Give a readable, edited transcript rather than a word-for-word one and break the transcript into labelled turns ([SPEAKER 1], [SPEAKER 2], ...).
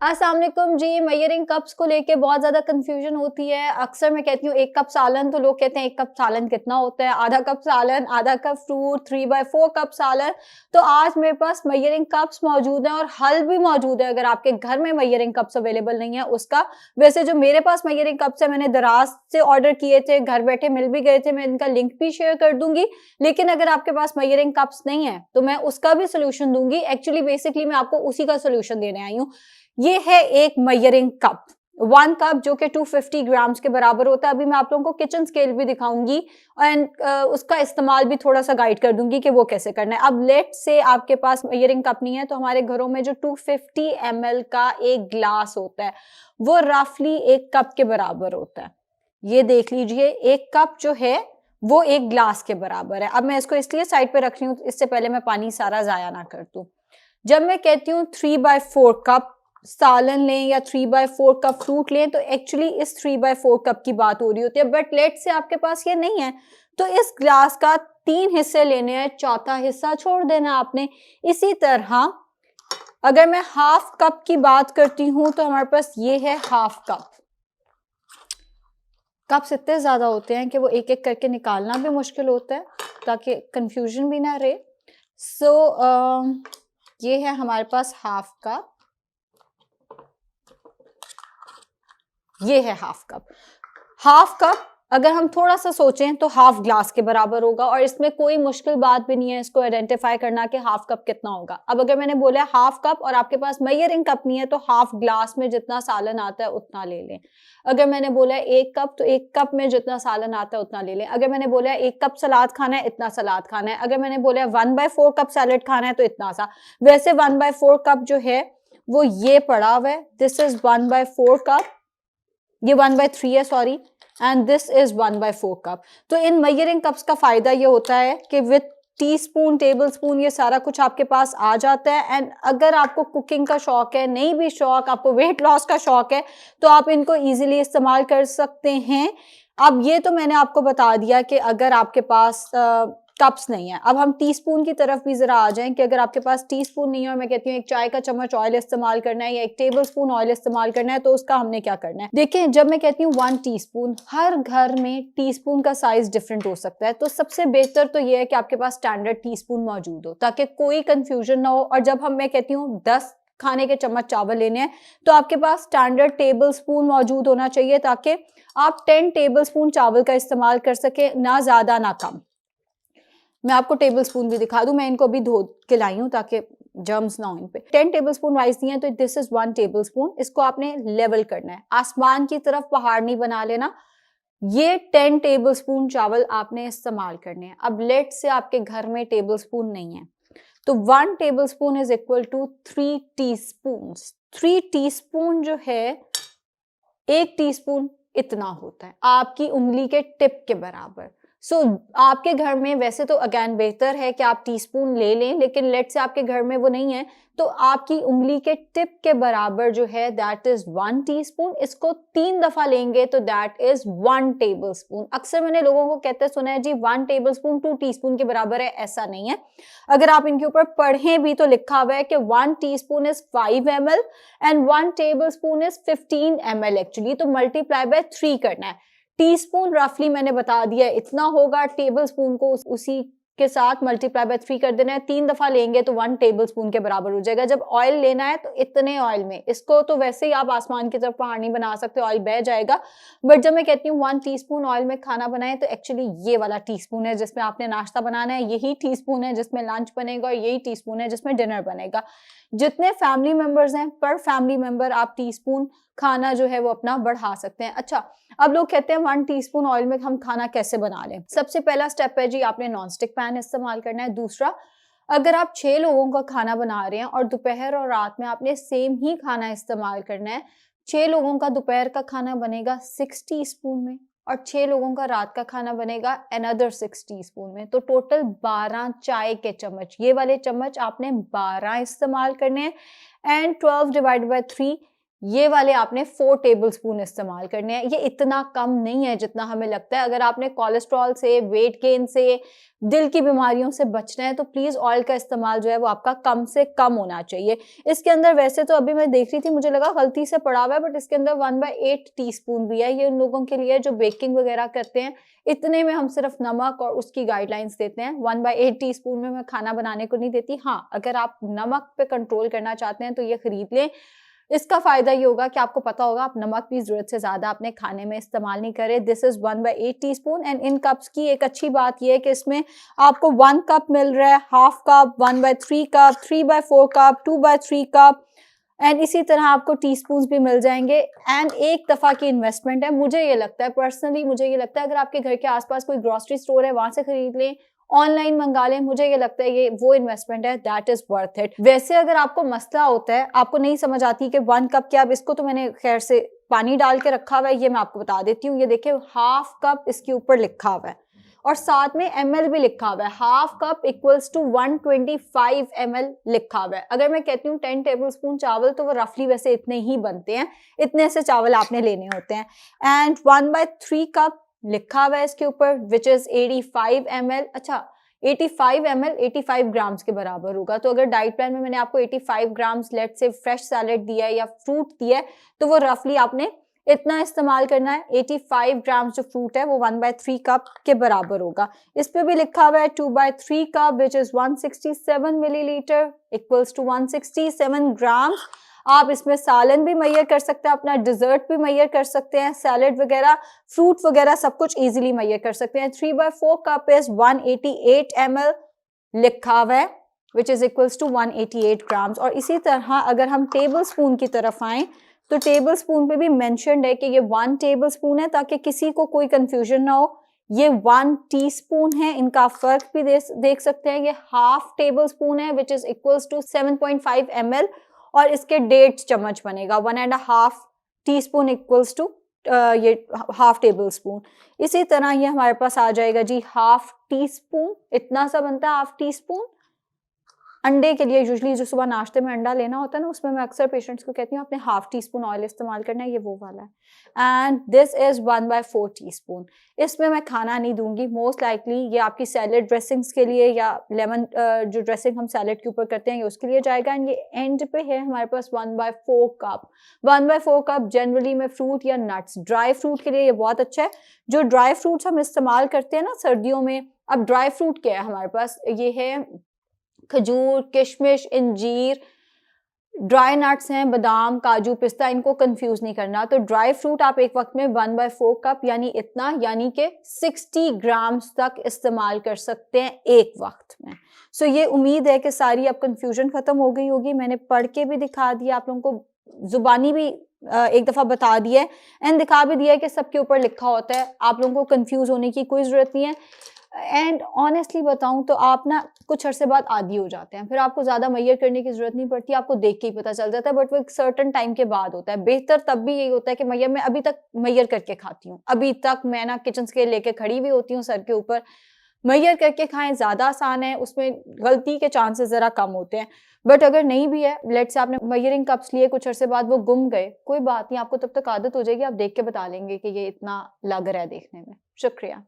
[SPEAKER 1] अस्सलाम वालेकुम जी। Measuring cups को लेके बहुत ज़्यादा कन्फ्यूजन होती है। अक्सर मैं कहती हूँ 1 कप सालन, तो लोग कहते हैं 1 कप सालन कितना होता है? आधा कप सालन, आधा कप फ्रूट, 3/4 कप सालन। तो आज मेरे पास मेजरिंग कप्स मौजूद हैं और हल भी मौजूद है अगर आपके घर में मेजरिंग कप्स अवेलेबल नहीं है उसका। वैसे जो मेरे पास मेजरिंग कप्स है मैंने दराज से ऑर्डर किए थे, घर बैठे मिल भी गए थे, मैं इनका लिंक भी शेयर कर दूँगी। लेकिन अगर आपके पास मेजरिंग कप्स नहीं है, तो मैं उसका भी सॉल्यूशन दूँगी। एक्चुअली बेसिकली मैं आपको उसी का सॉल्यूशन देने आई हूँ। ये है एक मेजरिंग कप, 1 कप जो कि 250 ग्राम्स के बराबर होता है। अभी मैं आप लोगों को किचन स्केल भी दिखाऊंगी एंड उसका इस्तेमाल भी थोड़ा सा गाइड कर दूंगी कि वो कैसे करना है। अब लेट से आपके पास मेजरिंग कप नहीं है, तो हमारे घरों में जो 250 ml का एक ग्लास होता है वो रफली 1 कप के बराबर होता है। ये देख लीजिए, 1 कप जो है वो 1 ग्लास के बराबर है। अब मैं इसको इसलिए साइड पे रख रही हूँ, इससे पहले मैं पानी सारा जाया ना कर दूं। जब मैं कहती हूँ 3/4 कप सालन लें या 3/4 कप फ्रूट लें, तो एक्चुअली इस 3/4 कप की बात हो रही होती है। बट लेट से आपके पास ये नहीं है, तो इस ग्लास का 3 हिस्से लेने हैं, चौथा हिस्सा छोड़ देना आपने। इसी तरह अगर मैं हाफ कप की बात करती हूं, तो हमारे पास ये है हाफ कप। कप्स इतने ज्यादा होते हैं कि वो एक एक करके निकालना भी मुश्किल होता है, ताकि कंफ्यूजन भी ना रहे। ये है हमारे पास हाफ कप, ये है हाफ कप। हाफ कप अगर हम थोड़ा सा सोचें तो हाफ ग्लास के बराबर होगा, और इसमें कोई मुश्किल बात भी नहीं है इसको आइडेंटिफाई करना कि हाफ कप कितना होगा। अब अगर मैंने बोला हाफ कप और आपके पास मेजरिंग कप नहीं है, तो हाफ ग्लास में जितना सालन आता है उतना ले लें। अगर मैंने बोला 1 कप, तो 1 कप में जितना सालन आता है उतना ले लें। अगर मैंने बोला 1 कप सलाद खाना है, इतना सलाद खाना है। अगर मैंने बोला 1/4 कप सैलेड खाना है, तो इतना सा। वैसे 1/4 कप जो है वो ये पड़ा हुआ है, दिस इज 1/4 कप, ये 1/3 है sorry, and this is 1/4 cup. तो इन मेजरिंग कप्स का फायदा ये होता है कि with tea spoon, table spoon, ये सारा कुछ आपके पास आ जाता है। एंड अगर आपको कुकिंग का शौक है, नहीं भी शौक, आपको वेट लॉस का शौक है, तो आप इनको इजीली इस्तेमाल कर सकते हैं। अब ये तो मैंने आपको बता दिया कि अगर आपके पास कप्स नहीं है। अब हम टीस्पून की तरफ भी जरा आ जाएं कि अगर आपके पास टीस्पून नहीं है और मैं कहती हूँ 1 चाय का चम्मच ऑयल इस्तेमाल करना है या 1 टेबल स्पून ऑयल इस्तेमाल करना है, तो उसका हमने क्या करना है। देखिए, जब मैं कहती हूँ 1 टीस्पून, हर घर में टीस्पून का साइज डिफरेंट हो सकता है, तो सबसे बेहतर तो यह है कि आपके पास स्टैंडर्ड टीस्पून मौजूद हो, ताकि कोई कंफ्यूजन ना हो। और जब मैं कहती हूँ 10 खाने के चम्मच चावल लेने हैं, तो आपके पास स्टैंडर्ड टेबल स्पून मौजूद होना चाहिए, ताकि आप 10 टेबल स्पून चावल का इस्तेमाल कर सके, ना ज्यादा ना कम। मैं आपको टेबल स्पून भी दिखा दूं, मैं इनको अभी धो के लाई हूं ताकि जर्म्स ना हो इन पे। 10 टेबल स्पून राइस दिए हैं, तो दिस इज 1 टेबल स्पून। इसको आपने लेवल करना है, आसमान की तरफ पहाड़ नहीं बना लेना। ये 10 टेबल स्पून चावल आपने इस्तेमाल करने हैं। अब लेट से आपके घर में टेबल स्पून नहीं है, तो 1 tablespoon is equal to 3 teaspoon. 3 teaspoon जो है, 1 टीस्पून इतना होता है, आपकी उंगली के टिप के बराबर। आपके घर में वैसे तो अगेन बेहतर है कि आप टीस्पून ले लें, लेकिन लेट से आपके घर में वो नहीं है, तो आपकी उंगली के टिप के बराबर जो है दैट इज 1 टीस्पून। इसको 3 दफा लेंगे तो दैट इज 1 टेबल स्पून। अक्सर मैंने लोगों को कहते सुना है जी 1 टेबल स्पून 2 टीस्पून के बराबर है, ऐसा नहीं है। अगर आप इनके ऊपर पढ़ें भी तो लिखा हुआ है कि 1 teaspoon is 5 ml and 1 tablespoon is 15 ml actually, तो मल्टीप्लाई बाय 3 करना है। टीस्पून रफली मैंने बता दिया इतना होगा, टेबल स्पून को उसी के साथ मल्टीप्लाई बाय 3 कर देना है। 3 दफा लेंगे तो 1 टेबल स्पून के बराबर हो जाएगा। जब ऑयल लेना है तो इतने ऑयल में, इसको तो वैसे ही आप आसमान की तरफ पहाड़ नहीं बना सकते, ऑयल बह जाएगा। बट जब मैं कहती हूँ 1 टीस्पून ऑयल में खाना बनाए, तो एक्चुअली ये वाला टीस्पून है जिसमें आपने नाश्ता बनाना है, यही टीस्पून है जिसमें लंच बनेगा, और यही टीस्पून है जिसमें डिनर बनेगा। जितने फैमिली मेंबर्स हैं, पर फैमिली मेंबर आप टीस्पून खाना जो है वो अपना बढ़ा सकते हैं। अच्छा, अब लोग कहते हैं 1 टीस्पून ऑयल में हम खाना कैसे बना लें। सबसे पहला स्टेप है जी, आपने नॉन स्टिक पैन इस्तेमाल करना है। दूसरा, अगर आप 6 लोगों का खाना बना रहे हैं और दोपहर और रात में आपने सेम ही खाना इस्तेमाल करना है, 6 लोगों का दोपहर का खाना बनेगा 6 टीस्पून में, और 6 लोगों का रात का खाना बनेगा अनदर 6 टीस्पून में। तो टोटल 12 चाय के चम्मच, ये वाले चम्मच आपने 12 इस्तेमाल करने हैं। एंड 12 डिवाइड बाय 3, ये वाले आपने 4 टेबलस्पून इस्तेमाल करने हैं। ये इतना कम नहीं है जितना हमें लगता है। अगर आपने कोलेस्ट्रॉल से, वेट गेन से, दिल की बीमारियों से बचना है तो प्लीज़ ऑयल का इस्तेमाल जो है वो आपका कम से कम होना चाहिए। इसके अंदर वैसे तो अभी मैं देख रही थी, मुझे लगा गलती से पड़ा हुआ है, बट इसके अंदर 1/8 टीस्पून भी है। ये उन लोगों के लिए जो बेकिंग वगैरह करते हैं। इतने में हम सिर्फ नमक और उसकी गाइडलाइंस देते हैं। 1/8 टीस्पून में मैं खाना बनाने को नहीं देती। हाँ, अगर आप नमक पे कंट्रोल करना चाहते हैं तो ये खरीद लें। इसका फ़ायदा ये होगा कि आपको पता होगा आप नमक भी ज़रूरत से ज़्यादा अपने खाने में इस्तेमाल नहीं करें। This is 1/8 teaspoon. And in cups की एक अच्छी बात ये है कि इसमें आपको 1 कप मिल रहा है, half cup, 1/3 cup, 3/4 cup, 2/3 cup, and इसी तरह आपको टीस्पून्स भी मिल जाएंगे। एंड एक दफ़ा की इन्वेस्टमेंट है। मुझे ये लगता है, पर्सनली मुझे ये लगता है, अगर आपके घर के आसपास कोई ग्रोसरी स्टोर है वहाँ से खरीद लें, ऑनलाइन मंगा लें, मुझे ये लगता है ये वो इन्वेस्टमेंट है दैट इज वर्थ इट। वैसे अगर आपको मसला होता है, आपको नहीं समझ आती कि 1 कप क्या, अब इसको तो मैंने खैर से पानी डाल के रखा हुआ है, ये मैं आपको बता देती हूँ। ये देखिए हाफ कप इसके ऊपर लिखा हुआ है और साथ में ml भी लिखा हुआ है। Half cup equals to 125 ml लिखा हुआ है। अगर मैं कहती हूँ 10 टेबलस्पून चावल तो वो रफली वैसे इतने ही बनते हैं, इतने से चावल आपने लेने होते हैं। एंड 1/3 कप लिखा हुआ है इसके ऊपर, विच इज 85 ml। अच्छा, 85 ml 85 ग्राम्स के बराबर होगा। तो अगर डाइट प्लान में मैंने आपको 85 ग्राम्स लेट से फ्रेश सैलेड दिया है या फ्रूट दिया है तो वो रफली आपने इतना इस्तेमाल करना है। 85 ग्राम्स जो फ्रूट है वो 1/3 कप के बराबर होगा। इस पे भी लिखा हुआ है 2/3 cup which is 167 millilitre equals to 167 grams. आप इसमें सालन भी मैयर कर सकते हैं, अपना डिजर्ट भी मैयर कर सकते हैं, सैलेड वगैरह, फ्रूट वगैरह सब कुछ इजीली मैयर कर सकते हैं। 3/4 कप इज 188 ml लिखा हुआ है which is equals to 188 grams. और इसी तरह अगर हम टेबल स्पून की तरफ आए तो टेबल स्पून पे भी मेंशन्ड है कि ये 1 टेबल स्पून है, ताकि किसी को कोई कंफ्यूजन ना हो। ये 1 टीस्पून है, इनका आप फर्क भी देख सकते हैं। ये हाफ टेबल स्पून है which is equals to 7.5 ml और इसके 1.5 चम्मच बनेगा। 1.5 टीस्पून इक्वल्स टू ये हाफ टेबल स्पून। इसी तरह ये हमारे पास आ जाएगा जी हाफ टीस्पून, इतना सा बनता है हाफ टीस्पून। अंडे के लिए यूजुअली जो सुबह नाश्ते में अंडा लेना होता है ना, उसमें मैं अक्सर पेशेंट्स को कहती हूँ आपने हाफ टीस्पून ऑयल इस्तेमाल करना है, ये वो वाला है। And this is 1/4 teaspoon. इसमें मैं खाना नहीं दूंगी, मोस्ट लाइकली ये आपकी सैलेड ड्रेसिंग्स के लिए या लेमन जो ड्रेसिंग हम सैलेड के ऊपर करते हैं ये उसके लिए जाएगा। एंड ये एंड पे है हमारे पास 1/4 कप। 1/4 कप जनरली में फ्रूट या नट्स, ड्राई फ्रूट के लिए ये बहुत अच्छा है। जो ड्राई फ्रूट्स हम इस्तेमाल करते हैं ना सर्दियों में, अब ड्राई फ्रूट क्या है हमारे पास, ये है खजूर, किशमिश, इंजीर, ड्राई नट्स हैं, बादाम, काजू, पिस्ता, इनको कंफ्यूज नहीं करना। तो ड्राई फ्रूट आप एक वक्त में 1/4 कप यानी इतना, यानी कि 60 ग्राम्स तक इस्तेमाल कर सकते हैं एक वक्त में। सो ये उम्मीद है कि सारी अब कंफ्यूजन खत्म हो गई होगी। मैंने पढ़ के भी दिखा दिया आप लोगों को, जुबानी भी एक दफ़ा बता दिया है एंड दिखा भी दिया है कि सबके ऊपर लिखा होता है। आप लोगों को कंफ्यूज होने की कोई ज़रूरत नहीं है। एंड ऑनेस्टली बताऊं तो आप ना कुछ अरसे बाद आदी हो जाते हैं, फिर आपको ज्यादा मैयर करने की जरूरत नहीं पड़ती, आपको देख के ही पता चल जाता है। बट वो एक सर्टन टाइम के बाद होता है। बेहतर तब भी यही होता है कि मैयर, मैं अभी तक मैयर करके खाती हूँ, अभी तक मैं ना किचन स्केल लेके खड़ी हुई होती हूँ सर के ऊपर। मैयर करके खाएं, ज्यादा आसान है, उसमें गलती के चांसेस जरा कम होते हैं। बट अगर नहीं भी है, लेट से आपने मैयरिंग कप्स लिए, कुछ अरसे बाद वो गुम गए, कोई बात नहीं, आपको तब तक आदत हो जाएगी, आप देख के बता लेंगे कि ये इतना लग रहा है देखने में। शुक्रिया।